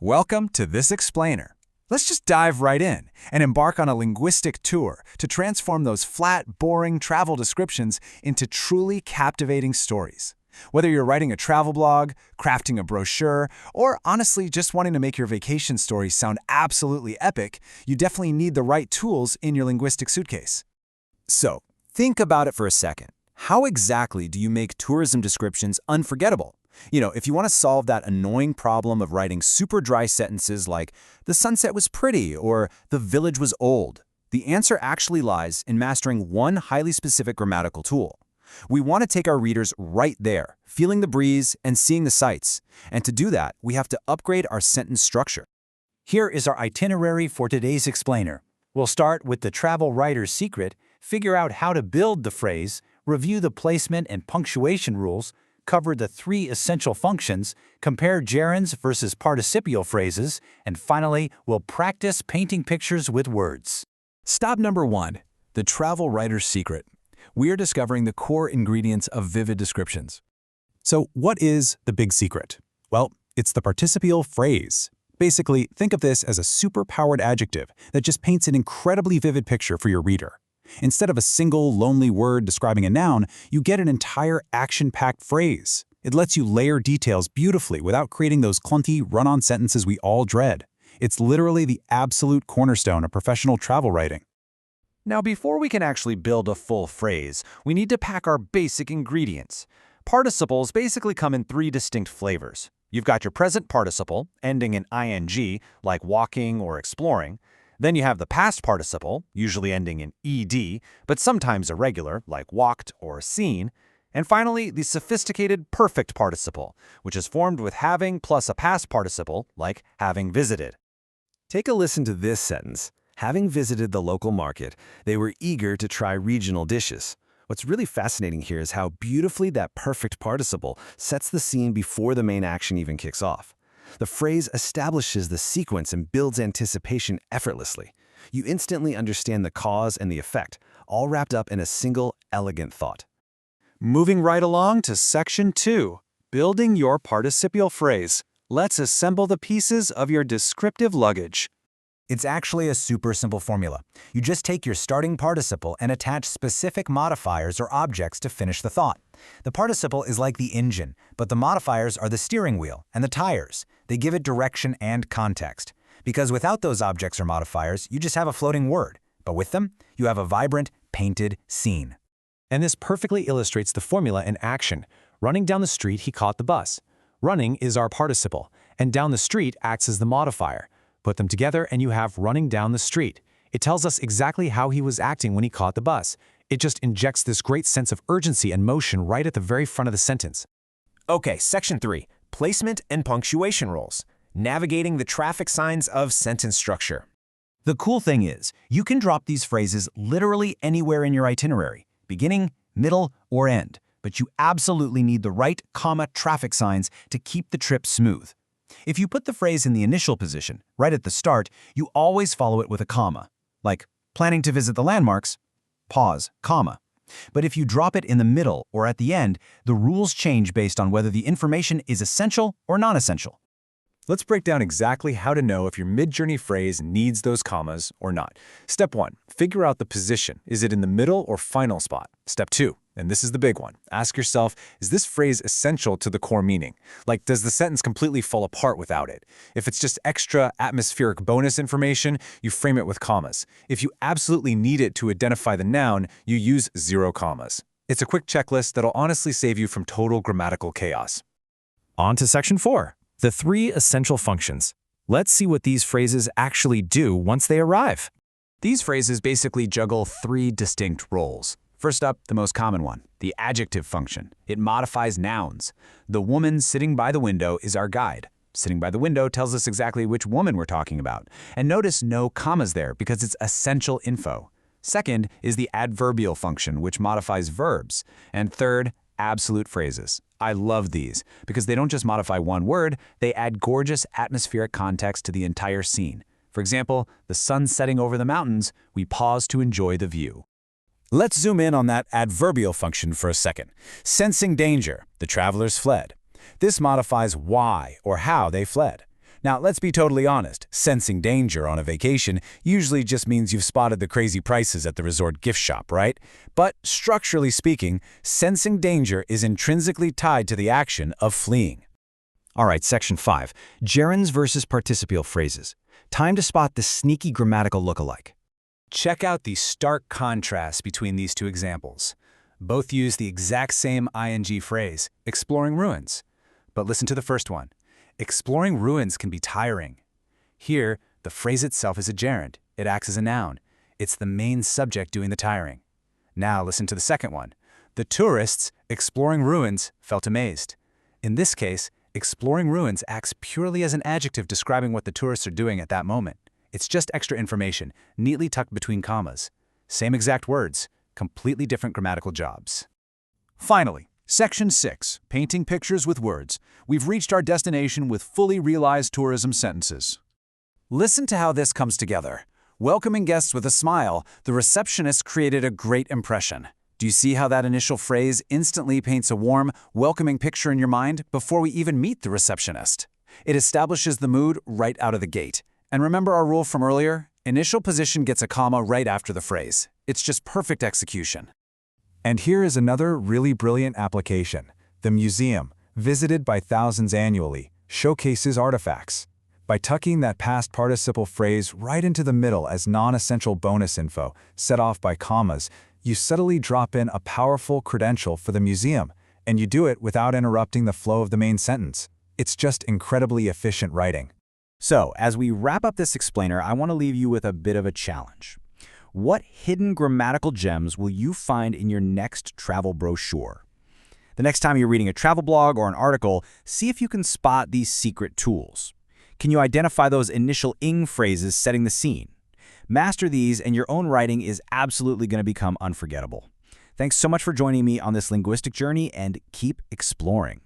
Welcome to This Explainer. Let's just dive right in and embark on a linguistic tour to transform those flat, boring travel descriptions into truly captivating stories. Whether you're writing a travel blog, crafting a brochure, or honestly just wanting to make your vacation story sound absolutely epic, you definitely need the right tools in your linguistic suitcase. So, think about it for a second. How exactly do you make tourism descriptions unforgettable? If you want to solve that annoying problem of writing super dry sentences like, the sunset was pretty, or the village was old, the answer actually lies in mastering one highly specific grammatical tool. We want to take our readers right there, feeling the breeze and seeing the sights. And to do that, we have to upgrade our sentence structure. Here is our itinerary for today's explainer. We'll start with the travel writer's secret, figure out how to build the phrase, review the placement and punctuation rules, cover the 3 essential functions, compare gerunds versus participial phrases, and finally, we'll practice painting pictures with words. Stop number 1, the travel writer's secret. We are discovering the core ingredients of vivid descriptions. So what is the big secret? Well, it's the participial phrase. Basically, think of this as a super-powered adjective that just paints an incredibly vivid picture for your reader. Instead of a single, lonely word describing a noun, you get an entire action-packed phrase. It lets you layer details beautifully without creating those clunky, run-on sentences we all dread. It's literally the absolute cornerstone of professional travel writing. Now, before we can actually build a full phrase, we need to pack our basic ingredients. Participles basically come in 3 distinct flavors. You've got your present participle, ending in ing, like walking or exploring. Then you have the past participle, usually ending in ed, but sometimes irregular, like walked or seen. And finally, the sophisticated perfect participle, which is formed with having plus a past participle, like having visited. Take a listen to this sentence. Having visited the local market, they were eager to try regional dishes. What's really fascinating here is how beautifully that perfect participle sets the scene before the main action even kicks off. The phrase establishes the sequence and builds anticipation effortlessly. You instantly understand the cause and the effect, all wrapped up in a single, elegant thought. Moving right along to section 2, building your participial phrase. Let's assemble the pieces of your descriptive luggage. It's actually a super simple formula. You just take your starting participle and attach specific modifiers or objects to finish the thought. The participle is like the engine, but the modifiers are the steering wheel and the tires. They give it direction and context. Because without those objects or modifiers, you just have a floating word. But with them, you have a vibrant, painted scene. And this perfectly illustrates the formula in action. Running down the street, he caught the bus. Running is our participle, and down the street acts as the modifier. Put them together and you have running down the street. It tells us exactly how he was acting when he caught the bus. It just injects this great sense of urgency and motion right at the very front of the sentence. Okay, section 3, placement and punctuation rules. Navigating the traffic signs of sentence structure. The cool thing is, you can drop these phrases literally anywhere in your itinerary, beginning, middle, or end, but you absolutely need the right comma traffic signs to keep the trip smooth. If you put the phrase in the initial position, right at the start, you always follow it with a comma, like planning to visit the landmarks, pause, comma. But if you drop it in the middle or at the end, the rules change based on whether the information is essential or non-essential. Let's break down exactly how to know if your mid-journey phrase needs those commas or not. Step 1, figure out the position. Is it in the middle or final spot? Step 2, and this is the big one, ask yourself, is this phrase essential to the core meaning? Like, does the sentence completely fall apart without it? If it's just extra atmospheric bonus information, you frame it with commas. If you absolutely need it to identify the noun, you use 0 commas. It's a quick checklist that'll honestly save you from total grammatical chaos. On to section 4. The 3 essential functions. Let's see what these phrases actually do once they arrive. These phrases basically juggle 3 distinct roles. First up, the most common one, the adjective function. It modifies nouns. The woman sitting by the window is our guide. Sitting by the window tells us exactly which woman we're talking about. And notice no commas there because it's essential info. Second is the adverbial function, which modifies verbs. And third, absolute phrases. I love these because they don't just modify one word, they add gorgeous atmospheric context to the entire scene. For example, the sun setting over the mountains, we pause to enjoy the view. Let's zoom in on that adverbial function for a second. Sensing danger, the travelers fled. This modifies why or how they fled. Now, let's be totally honest. Sensing danger on a vacation usually just means you've spotted the crazy prices at the resort gift shop, right? But structurally speaking, sensing danger is intrinsically tied to the action of fleeing. All right, section 5. Gerunds versus participial phrases. Time to spot the sneaky grammatical lookalike. Check out the stark contrast between these two examples. Both use the exact same ing phrase, exploring ruins. But listen to the first one. Exploring ruins can be tiring. Here, the phrase itself is a gerund. It acts as a noun. It's the main subject doing the tiring. Now listen to the second one. The tourists, exploring ruins, felt amazed. In this case, exploring ruins acts purely as an adjective describing what the tourists are doing at that moment. It's just extra information, neatly tucked between commas. Same exact words, completely different grammatical jobs. Finally, Section 6, Painting Pictures with Words. We've reached our destination with fully realized tourism sentences. Listen to how this comes together. Welcoming guests with a smile, the receptionist created a great impression. Do you see how that initial phrase instantly paints a warm, welcoming picture in your mind before we even meet the receptionist? It establishes the mood right out of the gate. And remember our rule from earlier? Initial position gets a comma right after the phrase. It's just perfect execution. And here is another really brilliant application. The museum, visited by thousands annually, showcases artifacts. By tucking that past participle phrase right into the middle as non-essential bonus info, set off by commas, you subtly drop in a powerful credential for the museum, and you do it without interrupting the flow of the main sentence. It's just incredibly efficient writing. So, as we wrap up this explainer, I want to leave you with a bit of a challenge. What hidden grammatical gems will you find in your next travel brochure? The next time you're reading a travel blog or an article, see if you can spot these secret tools. Can you identify those initial ing phrases setting the scene? Master these and your own writing is absolutely going to become unforgettable. Thanks so much for joining me on this linguistic journey, and keep exploring.